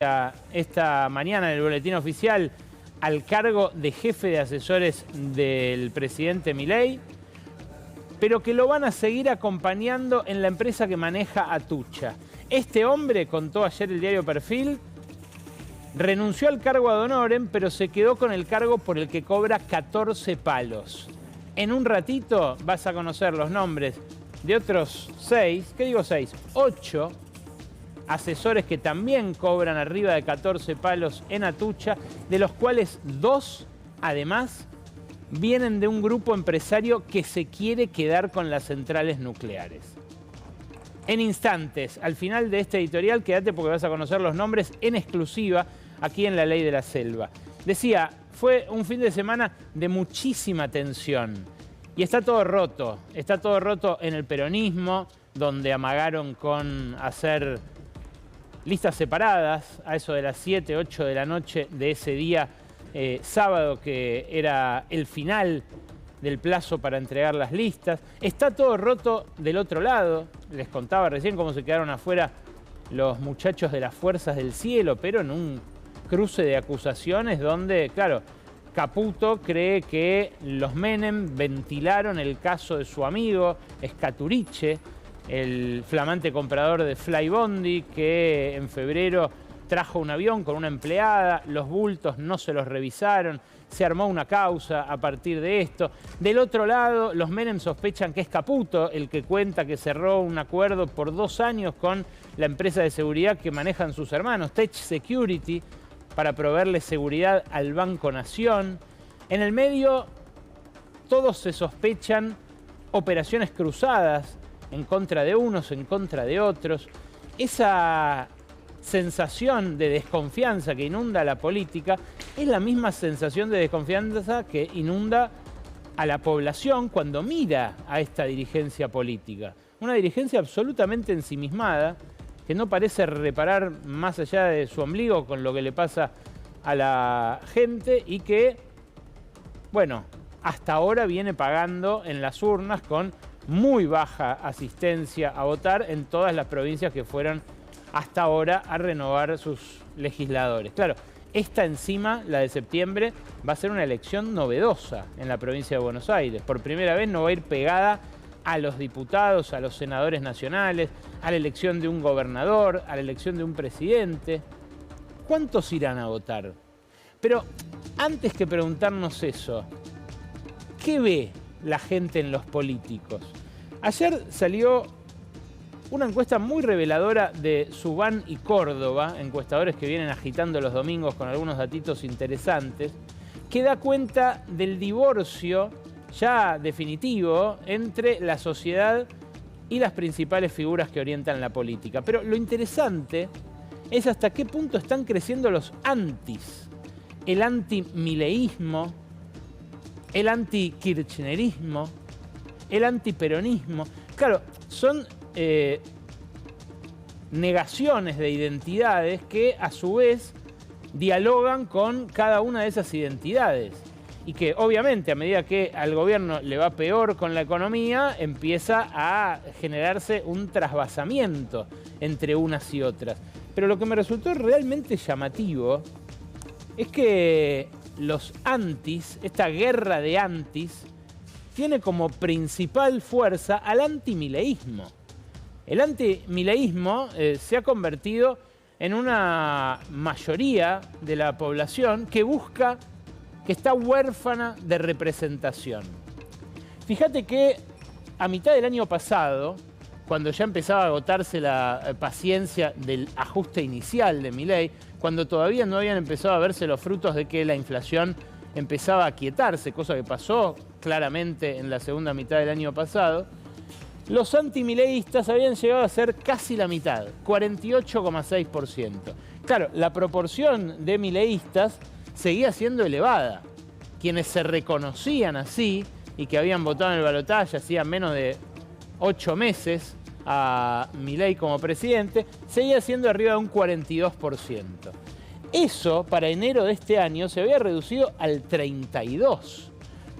esta mañana en el boletín oficial al cargo de jefe de asesores del presidente Milei, pero que lo van a seguir acompañando en la empresa que maneja Atucha. Este hombre, contó ayer el diario Perfil, renunció al cargo ad honorem, pero se quedó con el cargo por el que cobra 14 palos. En un ratito vas a conocer los nombres de otros 8 asesores que también cobran arriba de 14 palos en Atucha, de los cuales 2, además, vienen de un grupo empresario que se quiere quedar con las centrales nucleares. En instantes, al final de este editorial, quédate porque vas a conocer los nombres en exclusiva aquí en La Ley de la Selva. Decía, fue un fin de semana de muchísima tensión y está todo roto en el peronismo, donde amagaron con hacer listas separadas a eso de las 7, 8 de la noche de ese día sábado, que era el final del plazo para entregar las listas. Está todo roto del otro lado. Les contaba recién cómo se quedaron afuera los muchachos de las Fuerzas del Cielo, pero en un cruce de acusaciones donde, claro, Caputo cree que los Menem ventilaron el caso de su amigo Scaturice, el flamante comprador de Flybondi, que en febrero trajo un avión con una empleada, los bultos no se los revisaron, se armó una causa a partir de esto. Del otro lado, los Menem sospechan que es Caputo el que cuenta que cerró un acuerdo por 2 años con la empresa de seguridad que manejan sus hermanos, Tech Security, para proveerle seguridad al Banco Nación. En el medio, todos se sospechan operaciones cruzadas en contra de unos, en contra de otros. Esa sensación de desconfianza que inunda la política es la misma sensación de desconfianza que inunda a la población cuando mira a esta dirigencia política. Una dirigencia absolutamente ensimismada, que no parece reparar más allá de su ombligo con lo que le pasa a la gente y que, bueno, hasta ahora viene pagando en las urnas con muy baja asistencia a votar en todas las provincias que fueron hasta ahora a renovar sus legisladores. Claro, esta encima, la de septiembre, va a ser una elección novedosa en la provincia de Buenos Aires. Por primera vez no va a ir pegada a los diputados, a los senadores nacionales, a la elección de un gobernador, a la elección de un presidente. ¿Cuántos irán a votar? Pero antes que preguntarnos eso, ¿qué ve la gente en los políticos? Ayer salió una encuesta muy reveladora de Subán y Córdoba, encuestadores que vienen agitando los domingos con algunos datitos interesantes, que da cuenta del divorcio ya definitivo entre la sociedad y las principales figuras que orientan la política. Pero lo interesante es hasta qué punto están creciendo los antis, el anti-mileísmo, el anti-kirchnerismo, el antiperonismo. Claro, son negaciones de identidades que a su vez dialogan con cada una de esas identidades y que obviamente a medida que al gobierno le va peor con la economía empieza a generarse un trasvasamiento entre unas y otras. Pero lo que me resultó realmente llamativo es que los antis, esta guerra de antis, tiene como principal fuerza al antimileísmo. El antimileísmo se ha convertido en una mayoría de la población que busca, que está huérfana de representación. Fíjate que a mitad del año pasado, cuando ya empezaba a agotarse la paciencia del ajuste inicial de Milei, cuando todavía no habían empezado a verse los frutos de que la inflación empezaba a aquietarse, cosa que pasó claramente en la segunda mitad del año pasado, los antimileístas habían llegado a ser casi la mitad, 48,6%. Claro, la proporción de mileístas seguía siendo elevada. Quienes se reconocían así y que habían votado en el balotaje hacía menos de 8 meses a Milei como presidente, seguía siendo arriba de un 42%. Eso, para enero de este año, se había reducido al 32%.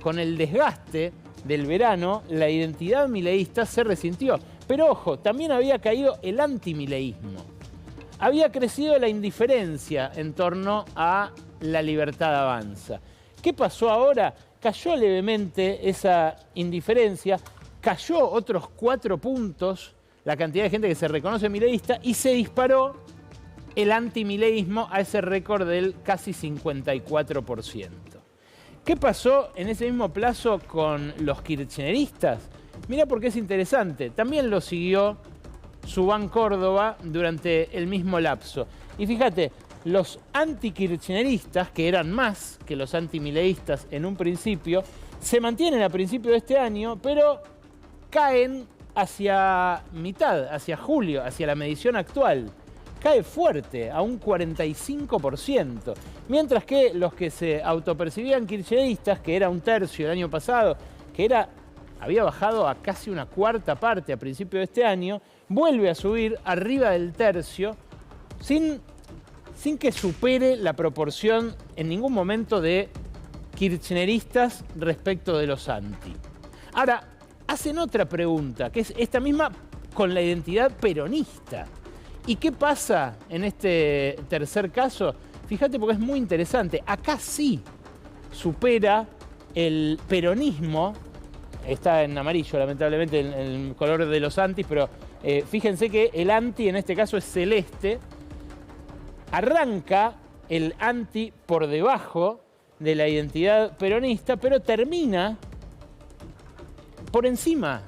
Con el desgaste del verano, la identidad mileísta se resintió. Pero ojo, también había caído el antimileísmo. había crecido la indiferencia en torno a La Libertad Avanza. ¿Qué pasó ahora? Cayó levemente esa indiferencia, cayó otros 4 puntos la cantidad de gente que se reconoce mileísta y se disparó el antimileísmo a ese récord del casi 54%. ¿Qué pasó en ese mismo plazo con los kirchneristas? Mira porque es interesante. También lo siguió Subán Córdoba durante el mismo lapso. Y fíjate, los antikirchneristas, que eran más que los antimileístas en un principio, se mantienen a principio de este año, pero caen hacia mitad, hacia julio, hacia la medición actual. Cae fuerte, a un 45%. Mientras que los que se autopercibían kirchneristas, que era un tercio el año pasado, había bajado a casi una cuarta parte a principio de este año, vuelve a subir arriba del tercio sin que supere la proporción en ningún momento de kirchneristas respecto de los anti. Ahora, hacen otra pregunta, que es esta misma con la identidad peronista. ¿Y qué pasa en este tercer caso? Fíjate porque es muy interesante. Acá sí supera el peronismo. Está en amarillo, lamentablemente, el color de los antis, pero fíjense que el anti en este caso es celeste. Arranca el anti por debajo de la identidad peronista, pero termina por encima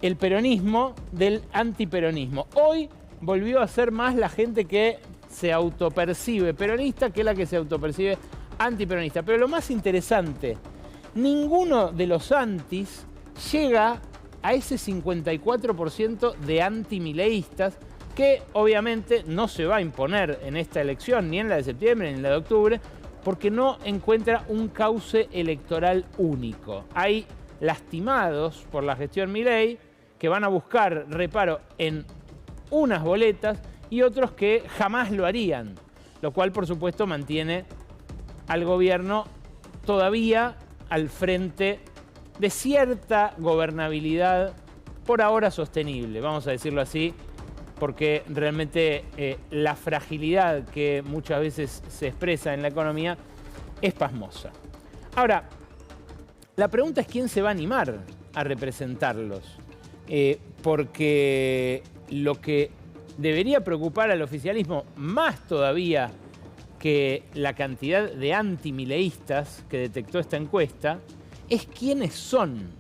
el peronismo del antiperonismo. Hoy volvió a ser más la gente que se autopercibe peronista que la que se autopercibe antiperonista. Pero lo más interesante, ninguno de los antis llega a ese 54% de antimileístas que obviamente no se va a imponer en esta elección, ni en la de septiembre, ni en la de octubre, porque no encuentra un cauce electoral único. Hay lastimados por la gestión Milei que van a buscar reparo en unas boletas y otros que jamás lo harían, lo cual por supuesto mantiene al gobierno todavía al frente de cierta gobernabilidad por ahora sostenible, vamos a decirlo así, porque realmente la fragilidad que muchas veces se expresa en la economía es pasmosa. Ahora, la pregunta es quién se va a animar a representarlos, porque lo que debería preocupar al oficialismo más todavía que la cantidad de antimileístas que detectó esta encuesta es quiénes son.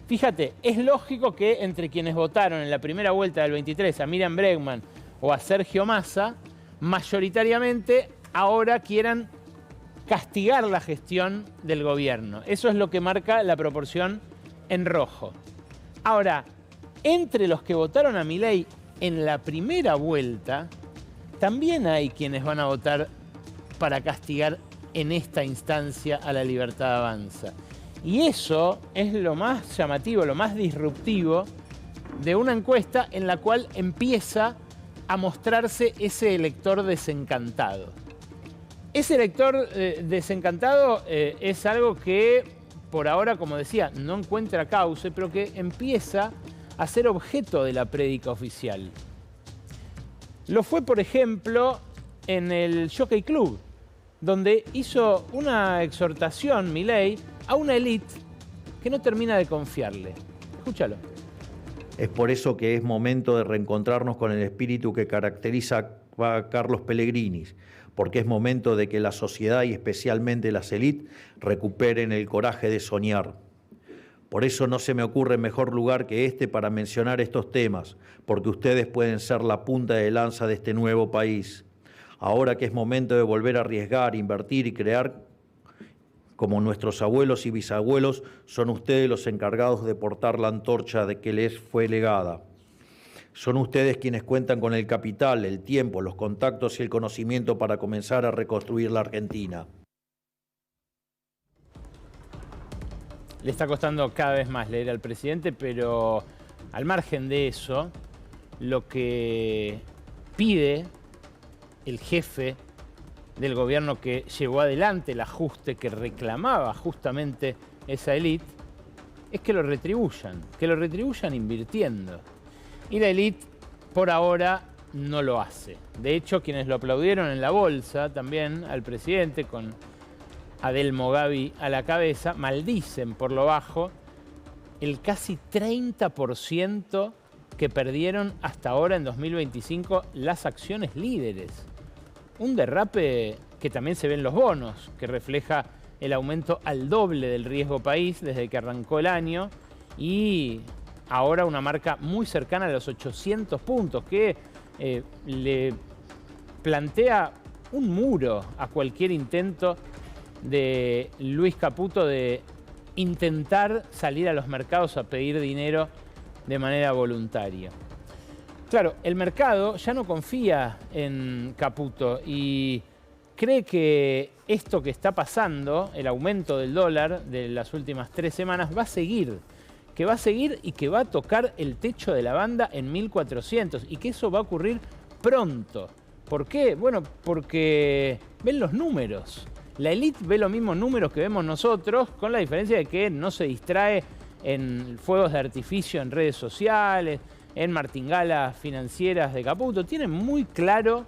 Fíjate, es lógico que entre quienes votaron en la primera vuelta del 23 a Miriam Bregman o a Sergio Massa, mayoritariamente ahora quieran castigar la gestión del gobierno. Eso es lo que marca la proporción en rojo. Ahora, entre los que votaron a Milei en la primera vuelta, también hay quienes van a votar para castigar en esta instancia a La Libertad Avanza. Y eso es lo más llamativo, lo más disruptivo de una encuesta en la cual empieza a mostrarse ese elector desencantado. Ese elector desencantado es algo que por ahora, como decía, no encuentra cauce, pero que empieza a ser objeto de la prédica oficial. Lo fue, por ejemplo, en el Jockey Club, donde hizo una exhortación Milei a una élite que no termina de confiarle. Escúchalo. Es por eso que es momento de reencontrarnos con el espíritu que caracteriza a Carlos Pellegrini, porque es momento de que la sociedad y especialmente las élites recuperen el coraje de soñar. Por eso no se me ocurre mejor lugar que este para mencionar estos temas, porque ustedes pueden ser la punta de lanza de este nuevo país. Ahora que es momento de volver a arriesgar, invertir y crear, como nuestros abuelos y bisabuelos, son ustedes los encargados de portar la antorcha de que les fue legada. Son ustedes quienes cuentan con el capital, el tiempo, los contactos y el conocimiento para comenzar a reconstruir la Argentina. Le está costando cada vez más leer al presidente, pero al margen de eso, lo que pide el jefe del gobierno que llevó adelante el ajuste que reclamaba justamente esa élite, es que lo retribuyan invirtiendo. Y la élite, por ahora, no lo hace. De hecho, quienes lo aplaudieron en la bolsa también al presidente, con Adelmo Gavi a la cabeza, maldicen por lo bajo el casi 30% que perdieron hasta ahora en 2025 las acciones líderes. Un derrape que también se ve en los bonos, que refleja el aumento al doble del riesgo país desde que arrancó el año y ahora una marca muy cercana a los 800 puntos que le plantea un muro a cualquier intento de Luis Caputo de intentar salir a los mercados a pedir dinero de manera voluntaria. Claro, el mercado ya no confía en Caputo y cree que esto que está pasando, el aumento del dólar de las últimas 3 semanas, va a seguir. Que va a seguir y que va a tocar el techo de la banda en 1400 y que eso va a ocurrir pronto. ¿Por qué? Bueno, porque ven los números. La élite ve los mismos números que vemos nosotros, con la diferencia de que no se distrae en fuegos de artificio en redes sociales, en martingalas financieras de Caputo. Tienen muy claro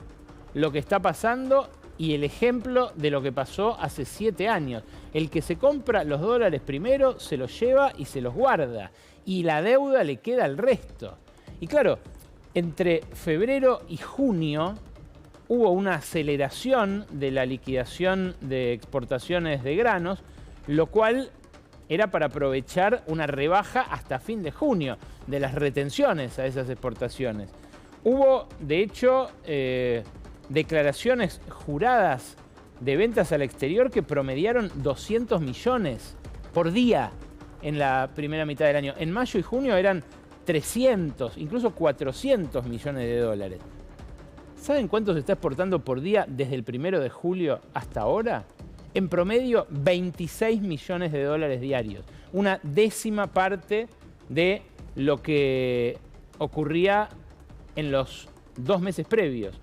lo que está pasando y el ejemplo de lo que pasó hace 7 años. El que se compra los dólares primero se los lleva y se los guarda. Y la deuda le queda al resto. Y claro, entre febrero y junio hubo una aceleración de la liquidación de exportaciones de granos, lo cual era para aprovechar una rebaja hasta fin de junio de las retenciones a esas exportaciones. Hubo, de hecho, declaraciones juradas de ventas al exterior que promediaron 200 millones por día en la primera mitad del año. En mayo y junio eran 300, incluso 400 millones de dólares. ¿Saben cuánto se está exportando por día desde el 1 de julio hasta ahora? En promedio, 26 millones de dólares diarios. Una décima parte de lo que ocurría en los 2 meses previos.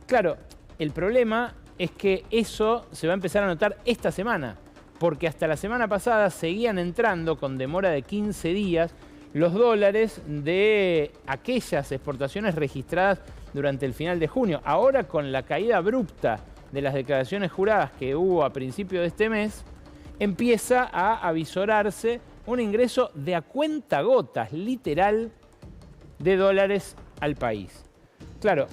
Claro, el problema es que eso se va a empezar a notar esta semana, porque hasta la semana pasada seguían entrando con demora de 15 días los dólares de aquellas exportaciones registradas durante el final de junio. Ahora, con la caída abrupta de las declaraciones juradas que hubo a principio de este mes, empieza a avisorarse un ingreso de a cuentagotas, literal, de dólares al país. Claro,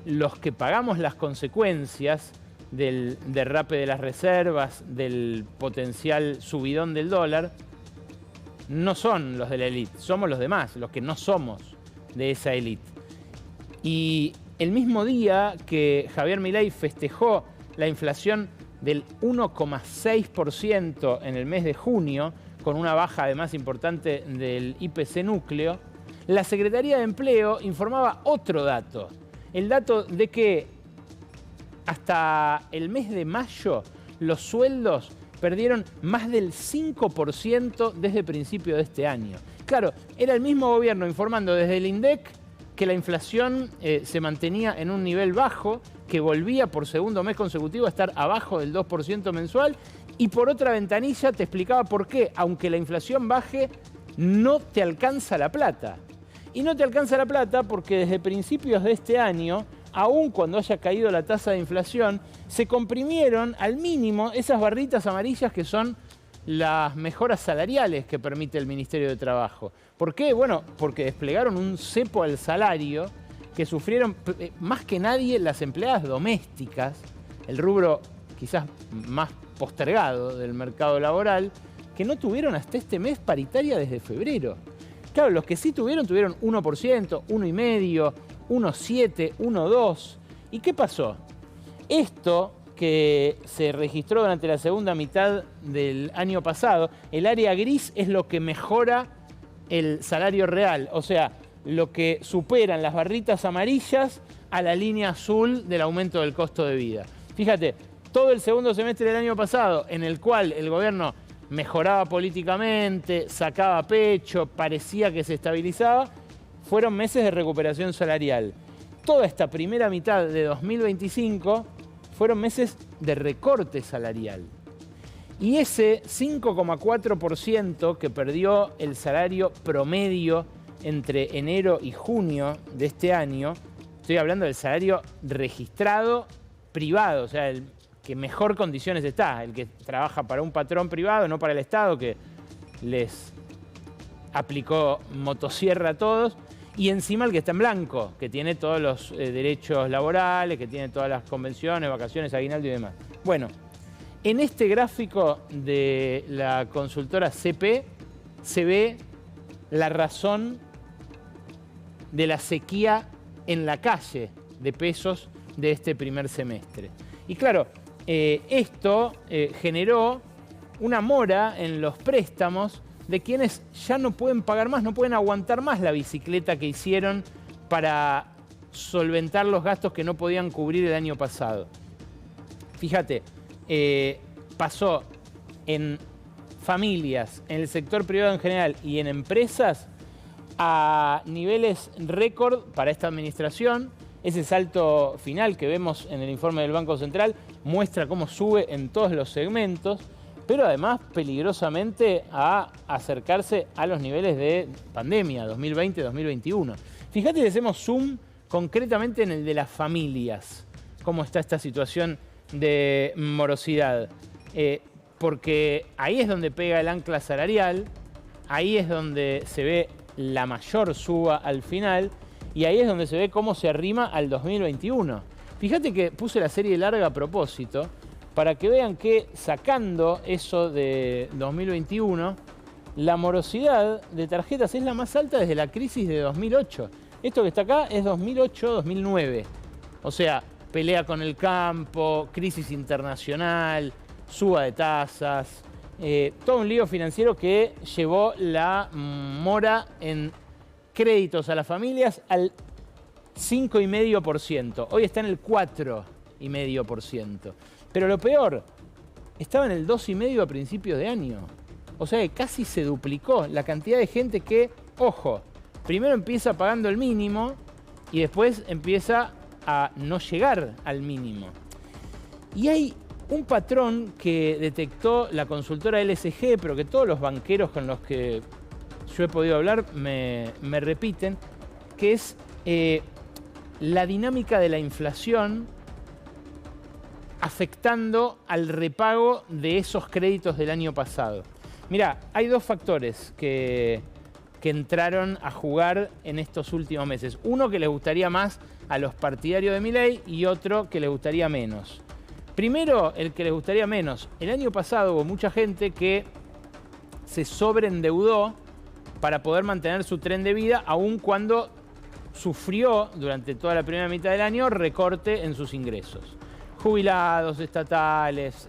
los que pagamos las consecuencias del derrape de las reservas, del potencial subidón del dólar, no son los de la élite, somos los demás, los que no somos de esa élite. Y el mismo día que Javier Milei festejó la inflación del 1,6% en el mes de junio, con una baja además importante del IPC núcleo, la Secretaría de Empleo informaba otro dato. El dato de que hasta el mes de mayo los sueldos perdieron más del 5% desde principio de este año. Claro, era el mismo gobierno informando desde el INDEC que la inflación se mantenía en un nivel bajo, que volvía por segundo mes consecutivo a estar abajo del 2% mensual, y por otra ventanilla te explicaba por qué, aunque la inflación baje, no te alcanza la plata. Y no te alcanza la plata porque desde principios de este año, aun cuando haya caído la tasa de inflación, se comprimieron al mínimo esas barritas amarillas que son las mejoras salariales que permite el Ministerio de Trabajo. ¿Por qué? Bueno, porque desplegaron un cepo al salario que sufrieron más que nadie las empleadas domésticas, el rubro quizás más postergado del mercado laboral, que no tuvieron hasta este mes paritaria desde febrero. Claro, los que sí tuvieron 1%, 1,5%, 1,7%, 1,2%. ¿Y qué pasó? Esto que se registró durante la segunda mitad del año pasado, el área gris es lo que mejora el salario real, o sea, lo que superan las barritas amarillas a la línea azul del aumento del costo de vida. Fíjate, todo el segundo semestre del año pasado, en el cual el gobierno mejoraba políticamente, sacaba pecho, parecía que se estabilizaba, fueron meses de recuperación salarial. Toda esta primera mitad de 2025 fueron meses de recorte salarial. Y ese 5,4% que perdió el salario promedio entre enero y junio de este año, estoy estoy hablando del salario registrado privado, o sea, el que mejor condiciones está, el que trabaja para un patrón privado, no para el Estado, que les aplicó motosierra a todos, y encima el que está en blanco, que tiene todos los derechos laborales, que tiene todas las convenciones, vacaciones, aguinaldo y demás. Bueno, en este gráfico de la consultora CP se ve la razón de la sequía en la calle de pesos de este primer semestre. Y claro, esto generó una mora en los préstamos de quienes ya no pueden pagar más, no pueden aguantar más la bicicleta que hicieron para solventar los gastos que no podían cubrir el año pasado. Fíjate, pasó en familias, en el sector privado en general y en empresas a niveles récord para esta administración. Ese salto final que vemos en el informe del Banco Central muestra cómo sube en todos los segmentos, pero además peligrosamente a acercarse a los niveles de pandemia, 2020-2021. Fíjate que hacemos zoom concretamente en el de las familias, cómo está esta situación de morosidad. Porque ahí es donde pega el ancla salarial, ahí es donde se ve la mayor suba al final y ahí es donde se ve cómo se arrima al 2021. Fíjate que puse la serie larga a propósito para que vean que sacando eso de 2021, la morosidad de tarjetas es la más alta desde la crisis de 2008. Esto que está acá es 2008-2009. O sea, pelea con el campo, crisis internacional, suba de tasas, todo un lío financiero que llevó la mora en créditos a las familias al 5,5%. Hoy está en el 4,5%. Pero lo peor, estaba en el 2,5% a principios de año. O sea que casi se duplicó la cantidad de gente que, ojo, primero empieza pagando el mínimo y después empieza a no llegar al mínimo. Y hay un patrón que detectó la consultora LSG, pero que todos los banqueros con los que yo he podido hablar me repiten, que es la dinámica de la inflación afectando al repago de esos créditos del año pasado. Mirá, hay dos factores que entraron a jugar en estos últimos meses. Uno que les gustaría más a los partidarios de Milei y otro que les gustaría menos. Primero, el que les gustaría menos. El año pasado hubo mucha gente que se sobreendeudó para poder mantener su tren de vida, aun cuando sufrió durante toda la primera mitad del año recorte en sus ingresos. Jubilados, estatales,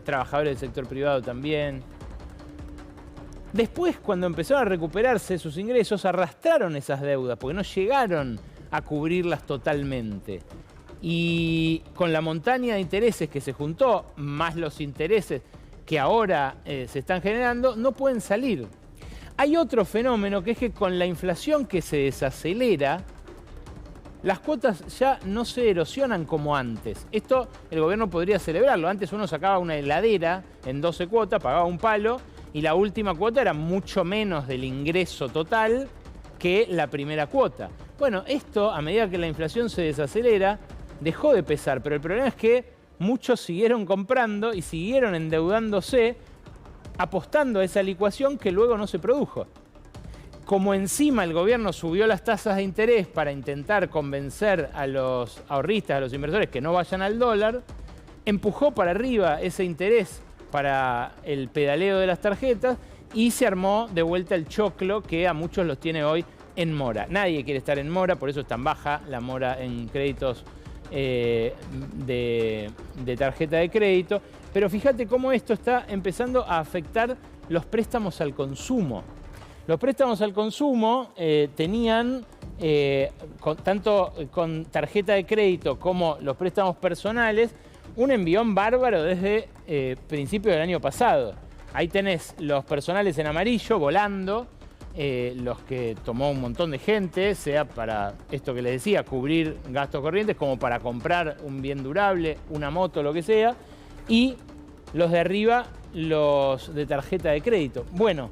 trabajadores del sector privado también. Después, cuando empezaron a recuperarse sus ingresos, arrastraron esas deudas, porque no llegaron a cubrirlas totalmente. Y con la montaña de intereses que se juntó, más los intereses que ahora se están generando, no pueden salir. Hay otro fenómeno que es que con la inflación que se desacelera, las cuotas ya no se erosionan como antes. Esto el gobierno podría celebrarlo. Antes uno sacaba una heladera en 12 cuotas, pagaba un palo, y la última cuota era mucho menos del ingreso total que la primera cuota. Bueno, esto, a medida que la inflación se desacelera, dejó de pesar, pero el problema es que muchos siguieron comprando y siguieron endeudándose, apostando a esa licuación que luego no se produjo. Como encima el gobierno subió las tasas de interés para intentar convencer a los ahorristas, a los inversores que no vayan al dólar, empujó para arriba ese interés para el pedaleo de las tarjetas y se armó de vuelta el choclo que a muchos los tiene hoy en mora. Nadie quiere estar en mora, por eso es tan baja la mora en créditos de tarjeta de crédito. Pero fíjate cómo esto está empezando a afectar los préstamos al consumo. Los préstamos al consumo tenían, tanto con tarjeta de crédito como los préstamos personales, un envión bárbaro desde principios del año pasado. Ahí tenés los personales en amarillo volando, los que tomó un montón de gente, sea para esto que les decía, cubrir gastos corrientes, como para comprar un bien durable, una moto, lo que sea, y los de arriba, los de tarjeta de crédito. Bueno,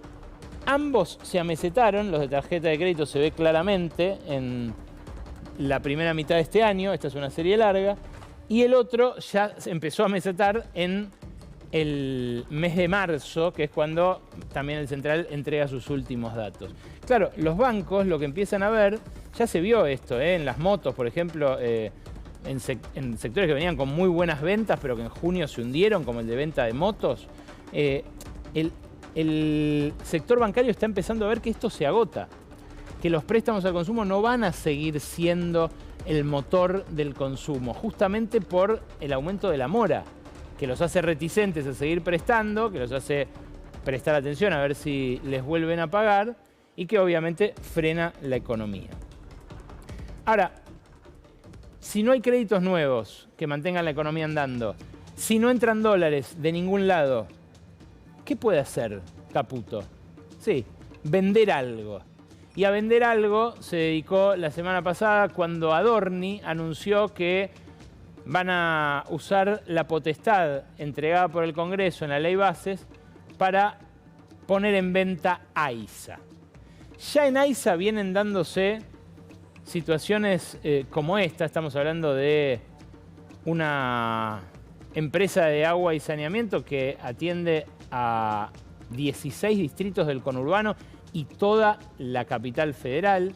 ambos se amesetaron, los de tarjeta de crédito se ve claramente en la primera mitad de este año, esta es una serie larga, y el otro ya empezó a mesetar en el mes de marzo, que es cuando también el Central entrega sus últimos datos. Claro, los bancos lo que empiezan a ver, ya se vio esto, en las motos, por ejemplo, en sectores que venían con muy buenas ventas, pero que en junio se hundieron, como el de venta de motos, el sector bancario está empezando a ver que esto se agota, que los préstamos al consumo no van a seguir siendo el motor del consumo, justamente por el aumento de la mora, que los hace reticentes a seguir prestando, que los hace prestar atención a ver si les vuelven a pagar y que obviamente frena la economía. Ahora, si no hay créditos nuevos que mantengan la economía andando, si no entran dólares de ningún lado, ¿qué puede hacer Caputo? Sí, vender algo. Y a vender algo se dedicó la semana pasada cuando Adorni anunció que van a usar la potestad entregada por el Congreso en la Ley Bases para poner en venta AISA. Ya en AISA vienen dándose situaciones como esta. Estamos hablando de una empresa de agua y saneamiento que atiende a 16 distritos del conurbano y toda la capital federal.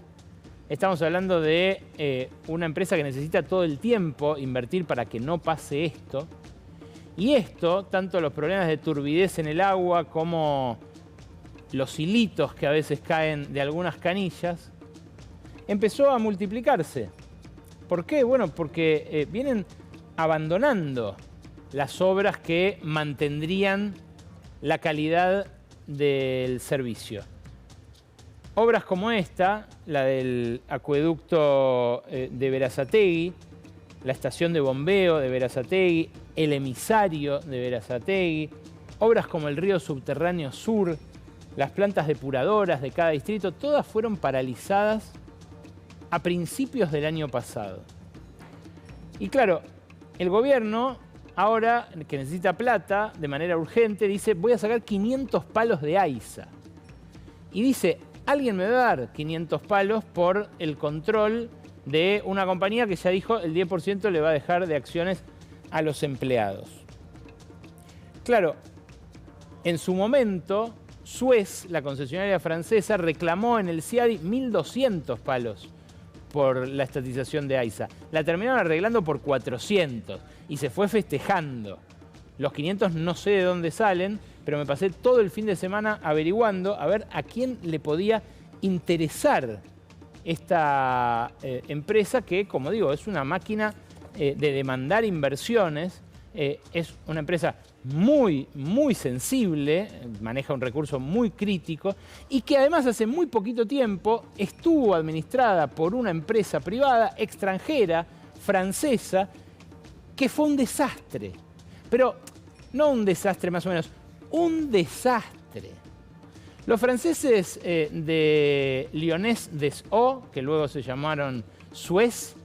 Estamos hablando de una empresa que necesita todo el tiempo invertir para que no pase esto. Y esto, tanto los problemas de turbidez en el agua como los hilitos que a veces caen de algunas canillas, empezó a multiplicarse. ¿Por qué? Bueno, porque vienen abandonando las obras que mantendrían la calidad del servicio. Obras como esta, la del acueducto de Berazategui, la estación de bombeo de Berazategui, el emisario de Berazategui, obras como el río subterráneo sur, las plantas depuradoras de cada distrito, todas fueron paralizadas a principios del año pasado. Y claro, el gobierno, ahora que necesita plata de manera urgente, dice, voy a sacar 500 palos de AISA. Y dice, alguien me va a dar 500 palos por el control de una compañía que ya dijo el 10% le va a dejar de acciones a los empleados. Claro, en su momento, Suez, la concesionaria francesa, reclamó en el CIADI 1.200 palos por la estatización de AISA. La terminaron arreglando por 400 y se fue festejando. Los 500 no sé de dónde salen, pero me pasé todo el fin de semana averiguando a ver a quién le podía interesar esta empresa que, como digo, es una máquina de demandar inversiones. Es una empresa muy, muy sensible, maneja un recurso muy crítico y que además hace muy poquito tiempo estuvo administrada por una empresa privada extranjera, francesa, que fue un desastre. Pero no un desastre más o menos, un desastre. Los franceses de Lyonès des Eaux, que luego se llamaron Suez,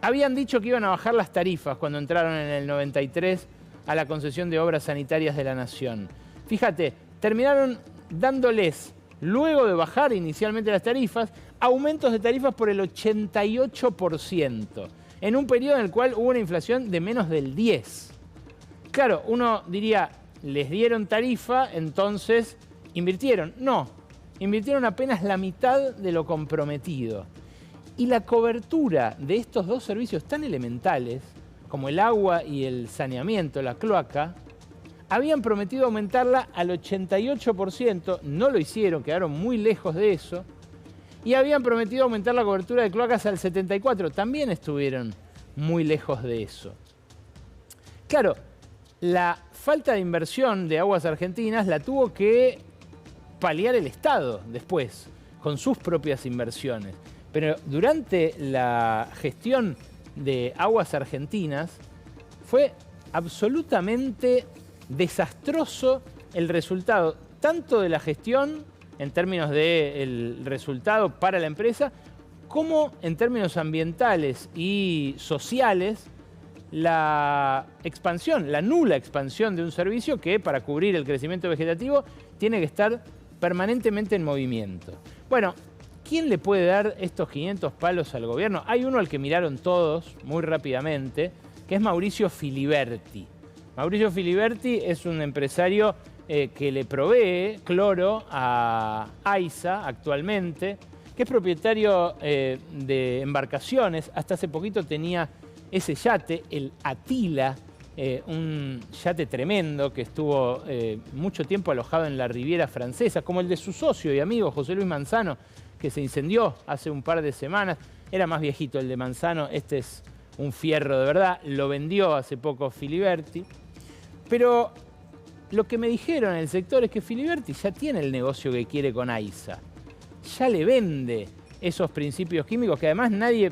habían dicho que iban a bajar las tarifas cuando entraron en el 93 a la concesión de obras sanitarias de la Nación. Fíjate, terminaron dándoles, luego de bajar inicialmente las tarifas, aumentos de tarifas por el 88%, en un periodo en el cual hubo una inflación de menos del 10%. Claro, uno diría, les dieron tarifa, entonces invirtieron. No, invirtieron apenas la mitad de lo comprometido. Y la cobertura de estos dos servicios tan elementales, como el agua y el saneamiento, la cloaca, habían prometido aumentarla al 88%, no lo hicieron, quedaron muy lejos de eso, y habían prometido aumentar la cobertura de cloacas al 74%, también estuvieron muy lejos de eso. Claro, la falta de inversión de Aguas Argentinas la tuvo que paliar el Estado después, con sus propias inversiones. Pero durante la gestión de Aguas Argentinas fue absolutamente desastroso el resultado, tanto de la gestión en términos del resultado para la empresa, como en términos ambientales y sociales, la expansión, la nula expansión de un servicio que para cubrir el crecimiento vegetativo tiene que estar permanentemente en movimiento. Bueno, ¿quién le puede dar estos 500 palos al gobierno? Hay uno al que miraron todos muy rápidamente, que es Mauricio Filiberti. Mauricio Filiberti es un empresario que le provee cloro a AISA actualmente, que es propietario de embarcaciones. Hasta hace poquito tenía ese yate, el Atila, un yate tremendo que estuvo mucho tiempo alojado en la Riviera Francesa, como el de su socio y amigo José Luis Manzano, que se incendió hace un par de semanas. Era más viejito el de Manzano, este es un fierro de verdad, lo vendió hace poco Filiberti. Pero lo que me dijeron en el sector es que Filiberti ya tiene el negocio que quiere con AISA. Ya le vende esos principios químicos que además nadie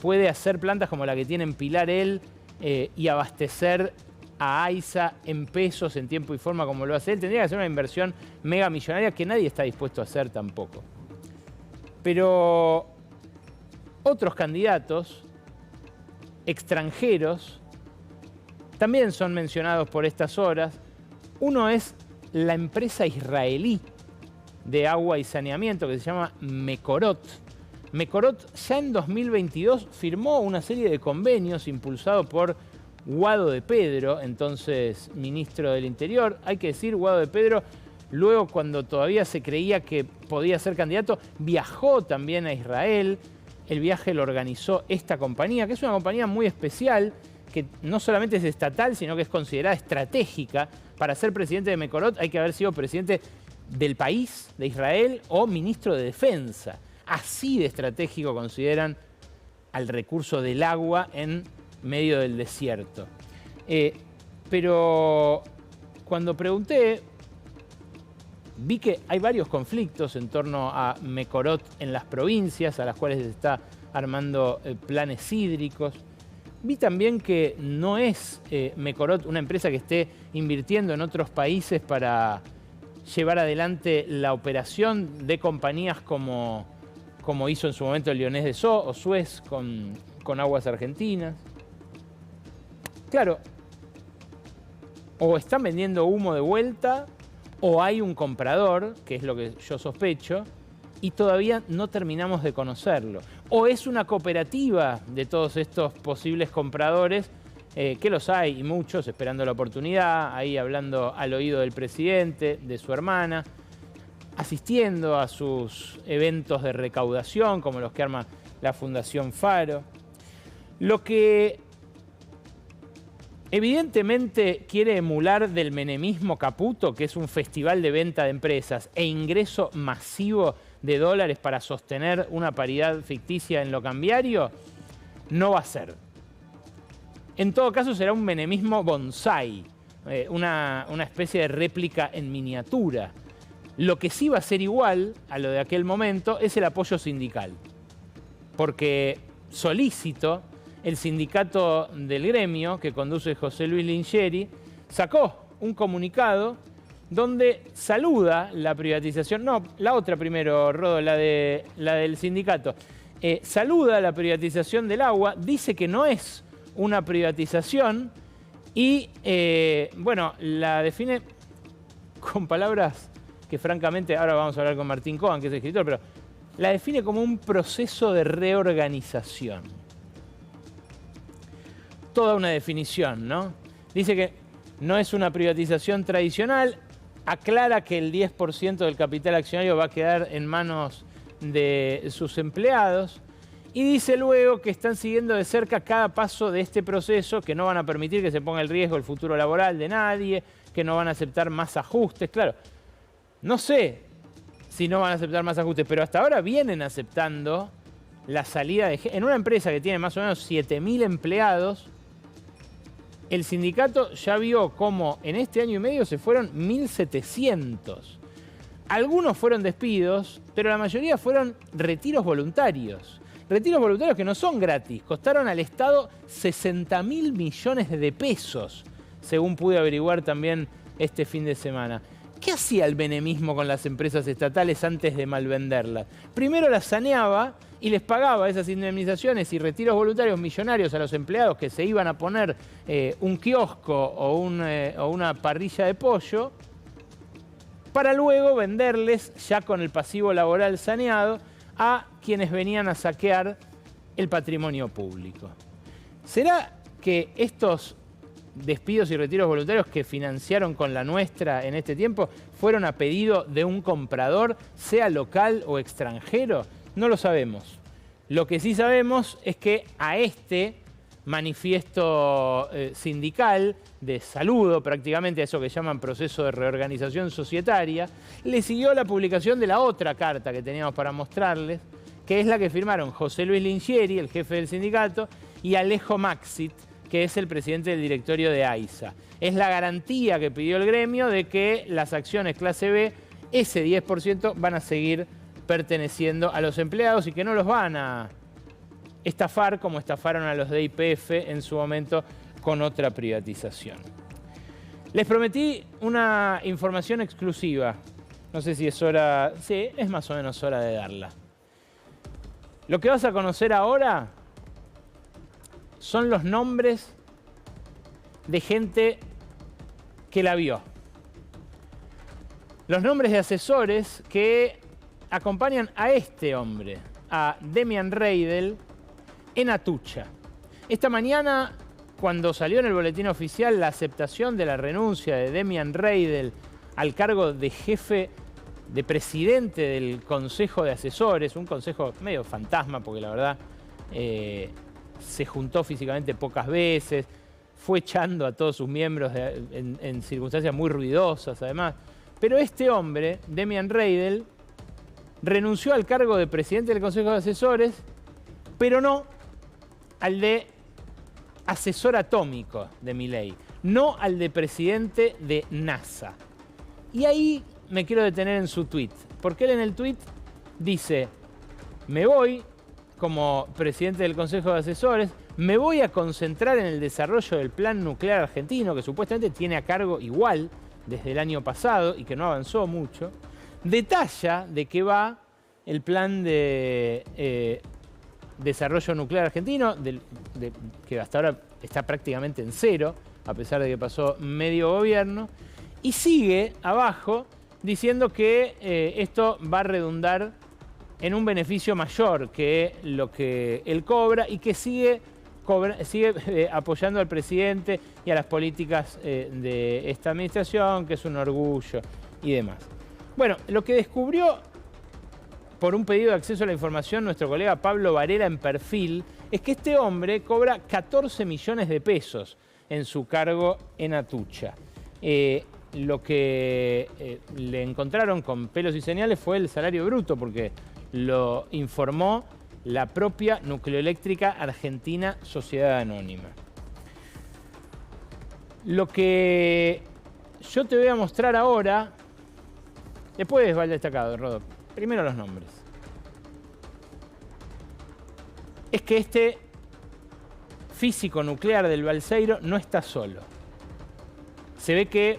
puede hacer plantas como la que tiene en Pilar él y abastecer a AISA en pesos, en tiempo y forma como lo hace él. Tendría que hacer una inversión mega millonaria que nadie está dispuesto a hacer tampoco. Pero otros candidatos extranjeros también son mencionados por estas horas. Uno es la empresa israelí de agua y saneamiento que se llama Mekorot. Mekorot ya en 2022 firmó una serie de convenios impulsados por Guado de Pedro, entonces ministro del Interior. Hay que decir, Guado de Pedro, luego cuando todavía se creía que podía ser candidato, viajó también a Israel. El viaje lo organizó esta compañía, que es una compañía muy especial, que no solamente es estatal, sino que es considerada estratégica. Para ser presidente de Mekorot hay que haber sido presidente del país, de Israel, o ministro de Defensa. Así de estratégico consideran al recurso del agua en medio del desierto. Pero cuando pregunté, vi que hay varios conflictos en torno a Mekorot en las provincias, a las cuales se está armando planes hídricos. Vi también que no es Mekorot una empresa que esté invirtiendo en otros países para llevar adelante la operación de compañías como hizo en su momento el Lyonés de Sceaux o Suez con aguas argentinas. Claro, o están vendiendo humo de vuelta o hay un comprador, que es lo que yo sospecho, y todavía no terminamos de conocerlo. O es una cooperativa de todos estos posibles compradores, que los hay y muchos esperando la oportunidad, ahí hablando al oído del presidente, de su hermana, asistiendo a sus eventos de recaudación, como los que arma la Fundación Faro. Lo que evidentemente quiere emular del menemismo Caputo, que es un festival de venta de empresas e ingreso masivo de dólares para sostener una paridad ficticia en lo cambiario, no va a ser. En todo caso será un menemismo bonsai, una especie de réplica en miniatura. Lo que sí va a ser igual a lo de aquel momento es el apoyo sindical. Porque Solícito, el sindicato del gremio que conduce José Luis Lingeri, sacó un comunicado donde saluda la privatización. No, la otra primero, Rodo, la del sindicato. Saluda la privatización del agua, dice que no es una privatización y, bueno, la define con palabras que francamente, ahora vamos a hablar con Martín Cohen, que es escritor, pero la define como un proceso de reorganización. Toda una definición, ¿no? Dice que no es una privatización tradicional, aclara que el 10% del capital accionario va a quedar en manos de sus empleados y dice luego que están siguiendo de cerca cada paso de este proceso, que no van a permitir que se ponga en riesgo el futuro laboral de nadie, que no van a aceptar más ajustes. Claro, no sé si no van a aceptar más ajustes, pero hasta ahora vienen aceptando la salida de... En una empresa que tiene más o menos 7.000 empleados, el sindicato ya vio cómo en este año y medio se fueron 1.700. Algunos fueron despidos, pero la mayoría fueron retiros voluntarios. Retiros voluntarios que no son gratis, costaron al Estado 60.000 millones de pesos, según pude averiguar también este fin de semana. ¿Qué hacía el menemismo con las empresas estatales antes de malvenderlas? Primero las saneaba y les pagaba esas indemnizaciones y retiros voluntarios millonarios a los empleados que se iban a poner un kiosco o una parrilla de pollo, para luego venderles, ya con el pasivo laboral saneado, a quienes venían a saquear el patrimonio público. ¿Será que estos despidos y retiros voluntarios que financiaron con la nuestra en este tiempo fueron a pedido de un comprador, sea local o extranjero? No lo sabemos. Lo que sí sabemos es que a este manifiesto sindical de saludo, prácticamente a eso que llaman proceso de reorganización societaria, le siguió la publicación de la otra carta que teníamos para mostrarles, que es la que firmaron José Luis Lingieri, el jefe del sindicato, y Alejo Maxit, que es el presidente del directorio de AISA. Es la garantía que pidió el gremio de que las acciones clase B, ese 10%, van a seguir perteneciendo a los empleados y que no los van a estafar como estafaron a los de YPF en su momento con otra privatización. Les prometí una información exclusiva. No sé si es hora... Sí, es más o menos hora de darla. Lo que vas a conocer ahora son los nombres de gente que la vio. Los nombres de asesores que acompañan a este hombre, a Demian Reidel, en Atucha. Esta mañana, cuando salió en el boletín oficial la aceptación de la renuncia de Demian Reidel al cargo de jefe de presidente del Consejo de Asesores, un consejo medio fantasma porque la verdad se juntó físicamente pocas veces, fue echando a todos sus miembros en circunstancias muy ruidosas además. Pero este hombre, Demian Reidel, renunció al cargo de presidente del Consejo de Asesores, pero no al de asesor atómico de Milei, no al de presidente de NASA. Y ahí me quiero detener en su tuit, porque él en el tuit dice: me voy como presidente del Consejo de Asesores, me voy a concentrar en el desarrollo del plan nuclear argentino, que supuestamente tiene a cargo igual desde el año pasado y que no avanzó mucho. Detalla de qué va el plan de desarrollo nuclear argentino, que hasta ahora está prácticamente en cero, a pesar de que pasó medio gobierno, y sigue abajo diciendo que esto va a redundar en un beneficio mayor que lo que él cobra y que sigue apoyando al presidente y a las políticas de esta administración, que es un orgullo y demás. Bueno, lo que descubrió por un pedido de acceso a la información nuestro colega Pablo Varela en Perfil es que este hombre cobra 14 millones de pesos en su cargo en Atucha. Lo que le encontraron con pelos y señales fue el salario bruto, porque lo informó la propia Nucleoeléctrica Argentina Sociedad Anónima. Lo que yo te voy a mostrar ahora, después va el destacado, Rodó. Primero los nombres. Es que este físico nuclear del Balseiro no está solo. Se ve que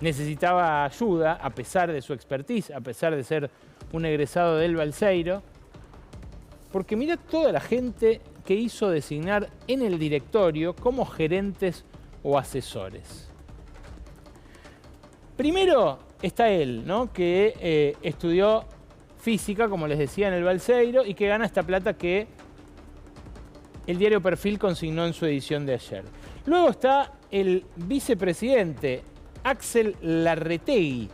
necesitaba ayuda, a pesar de su expertise, a pesar de ser un egresado del Balseiro, porque mirá toda la gente que hizo designar en el directorio como gerentes o asesores. Primero está él, ¿no?, que estudió física, como les decía, en el Balseiro y que gana esta plata que el diario Perfil consignó en su edición de ayer. Luego está el vicepresidente Axel Larretegui,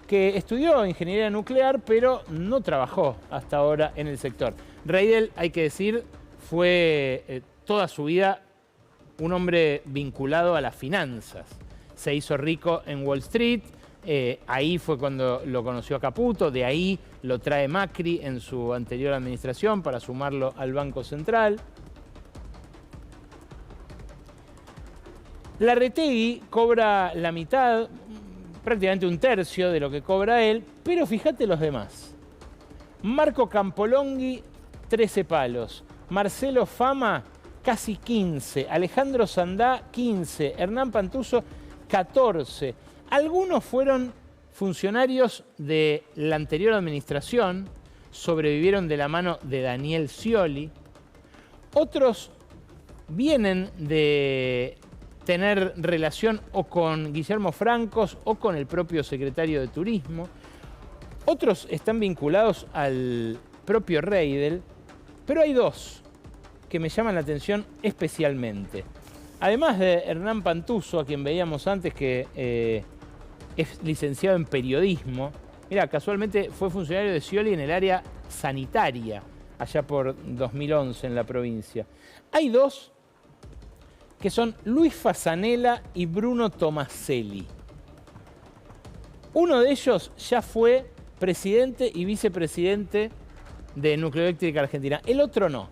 que estudió ingeniería nuclear, pero no trabajó hasta ahora en el sector. Reidel, hay que decir, fue toda su vida un hombre vinculado a las finanzas. Se hizo rico en Wall Street, ahí fue cuando lo conoció a Caputo, de ahí lo trae Macri en su anterior administración para sumarlo al Banco Central. Larretegui cobra la mitad, prácticamente un tercio de lo que cobra él, pero fíjate los demás. Marco Campolonghi, 13 palos. Marcelo Fama, casi 15. Alejandro Sandá, 15. Hernán Pantuso, 14. Algunos fueron funcionarios de la anterior administración, sobrevivieron de la mano de Daniel Scioli. Otros vienen de tener relación o con Guillermo Francos o con el propio secretario de Turismo. Otros están vinculados al propio Reidel, pero hay dos que me llaman la atención especialmente. Además de Hernán Pantuso, a quien veíamos antes, que es licenciado en periodismo. Mirá, casualmente fue funcionario de Scioli en el área sanitaria, allá por 2011 en la provincia. Hay dos que son Luis Fasanella y Bruno Tomaselli. Uno de ellos ya fue presidente y vicepresidente de Nucleoeléctrica Argentina, el otro no.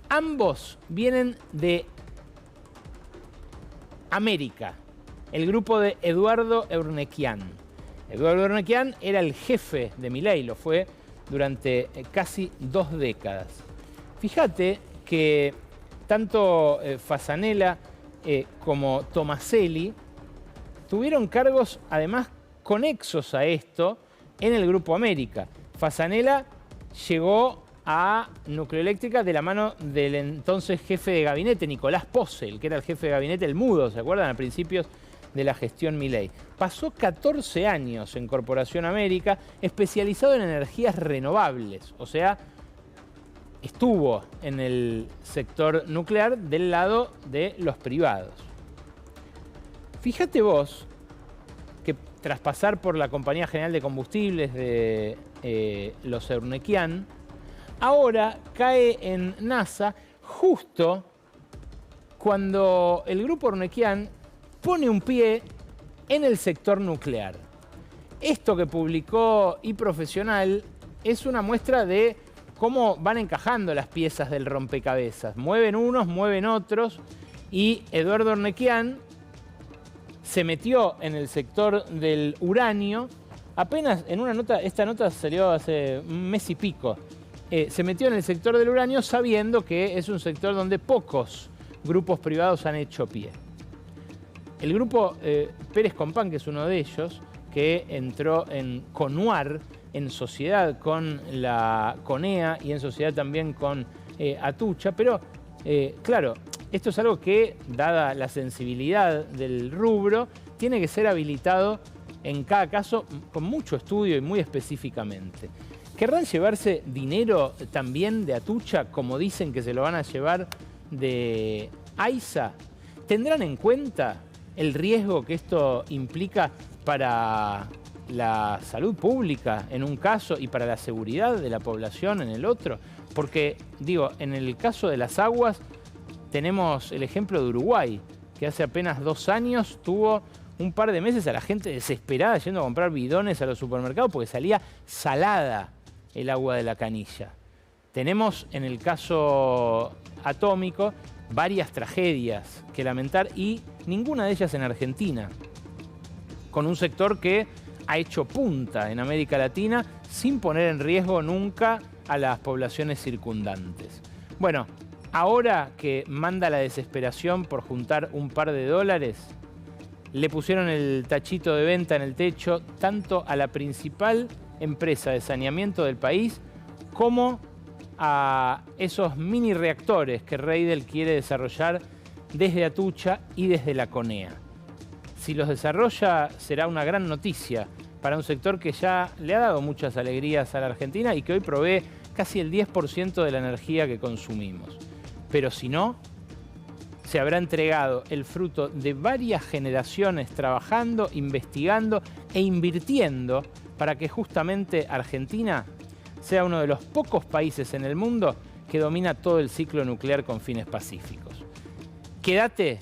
Ambos vienen de América, el grupo de Eduardo Eurnequian. Eduardo Eurnequian era el jefe de Milei, lo fue durante casi 2 décadas. Fíjate que tanto Fasanella como Tomaselli tuvieron cargos además conexos a esto en el Grupo América. Fasanella llegó a Nucleoeléctrica de la mano del entonces jefe de gabinete, Nicolás Posel, que era el jefe de gabinete, el mudo, ¿se acuerdan? A principios de la gestión Milei. Pasó 14 años en Corporación América, especializado en energías renovables, o sea, estuvo en el sector nuclear del lado de los privados. Fíjate vos que tras pasar por la Compañía General de Combustibles de los Eurnequian, ahora cae en NASA justo cuando el grupo Eurnequian pone un pie en el sector nuclear. Esto que publicó iProfesional es una muestra de cómo van encajando las piezas del rompecabezas. Mueven unos, mueven otros, y Eduardo Eurnequian se metió en el sector del uranio apenas en una nota. Esta nota salió hace un mes y pico. Se metió en el sector del uranio sabiendo que es un sector donde pocos grupos privados han hecho pie. El grupo Pérez Compán, que es uno de ellos, que entró en Conuar, en sociedad con la CONEA y en sociedad también con Atucha, pero claro, esto es algo que, dada la sensibilidad del rubro, tiene que ser habilitado en cada caso con mucho estudio y muy específicamente. ¿Querrán llevarse dinero también de Atucha, como dicen que se lo van a llevar de AISA? ¿Tendrán en cuenta el riesgo que esto implica para la salud pública en un caso y para la seguridad de la población en el otro? Porque, digo, en el caso de las aguas tenemos el ejemplo de Uruguay, que hace apenas 2 años tuvo un par de meses a la gente desesperada yendo a comprar bidones a los supermercados porque salía salada el agua de la canilla. Tenemos en el caso atómico varias tragedias que lamentar, y ninguna de ellas en Argentina, con un sector que ha hecho punta en América Latina sin poner en riesgo nunca a las poblaciones circundantes. Bueno, ahora que manda la desesperación por juntar un par de dólares, le pusieron el tachito de venta en el techo tanto a la principal empresa de saneamiento del país como a esos mini reactores que Reidel quiere desarrollar desde Atucha y desde la CONEA. Si los desarrolla, será una gran noticia para un sector que ya le ha dado muchas alegrías a la Argentina y que hoy provee casi el 10% de la energía que consumimos. Pero si no, se habrá entregado el fruto de varias generaciones trabajando, investigando e invirtiendo para que justamente Argentina sea uno de los pocos países en el mundo que domina todo el ciclo nuclear con fines pacíficos. Quédate